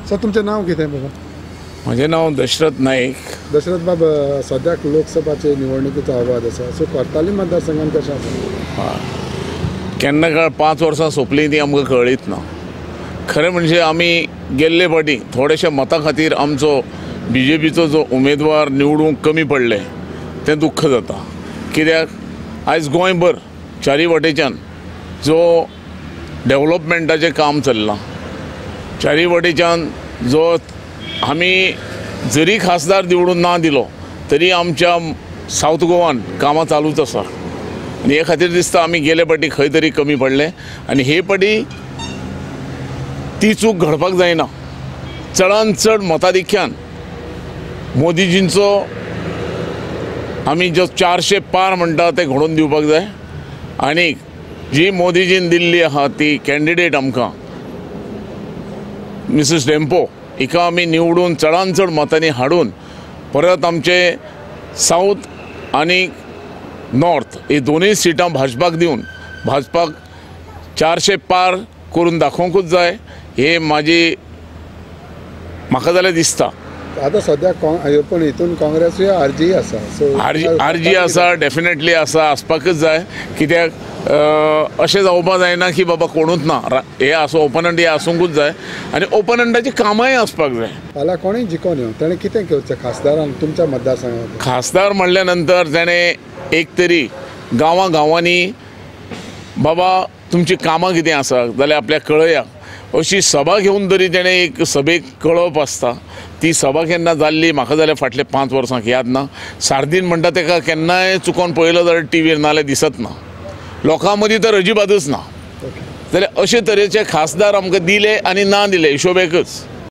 Sir तुमचें नांव कितें बाबा? म्हजें नांव दशरथ नाईक. दशरथ बाब, सद्याक लोकसभाचे निवडणुकीचो आवाज आसा, सो कोर्ताली मतदारसंघात कशें आसा? केन्ना काळ 5 वर्सां सोंपलीं ती आमकां कळीत ना. खरें म्हणजे आमी गेल्ले फावटी थोडेशे मतां खातीर आमचो BJPचो जो उमेदवार निवडूंक कमी पडले तें दुख्ख जाता. कित्याक आयज गोंयभर चारी वटेच्यान जो डेव्हलपमेंटाचें काम चल्लां, चारी वटेच्यान जो आमी जरी खासदार निवडून ना दिलो तरी आमच्या साऊथ गोवान कामां चालूच आसा. आनी हे खातीर दिसता आमी गेले फावटी खंय तरी कमी पडले आनी हे फावटी ती चूक घडपाक जायना. चडांत चड मताधिक्यान मोदीजींचो आमी जो 400 पार म्हणटा ते घडोवन दिवपाक जाय. आनी जी मोदीजीन दिल्ली आहा ती कॅन्डिडेट आमकां मिसेस डेम्पो हिका आमी निवडून चडांत चड मतांनी हाडून परत आमचे साऊथ आनी नॉर्थ ही दोनूय सिटां भाजपाक दिवन भाजपाक 400 पार करून दाखोवंकूच जाय. हे म्हाका जाल्यार दिसता. आतां सद्याक पण हितून काँग्रेसूय आरजी आसा, सो आरजी आसा, डेफिनेटली आसा, आसपाकच जाय. कित्याक अशें जावपाक जायना की बाबा कोणूच ना, हे आसूं ओपनंट हे आसूंकूच जाय आनी ओपनंटाची कामांय आसपाक जाय. फाल्यां कोणूय जिखून येवं ताणें कितें घेवचें खासदारान तुमच्या मतदारसंघात? खासदार म्हणल्या नंतर ताणें एक तरी गांवांनी बाबा तुमची कामां कितें आसा जाल्यार आपल्याक कळया अशी सभा घेवन तरी ताणें एक सभेक कळप आसता. ती सभा केन्ना जाल्ली म्हाका जाल्यार फाटले 5 वर्सांक याद ना. सारदीन म्हणटा ताका केन्नाय चुकोन पळयलो जाल्यार टीव्हीर नाल्यार दिसत ना, लोकां मदीं तर अजिबातूच ना. जाल्यार अशे तरेचे खासदार आमकां दिले आनी ना दिले हिशोब एकच.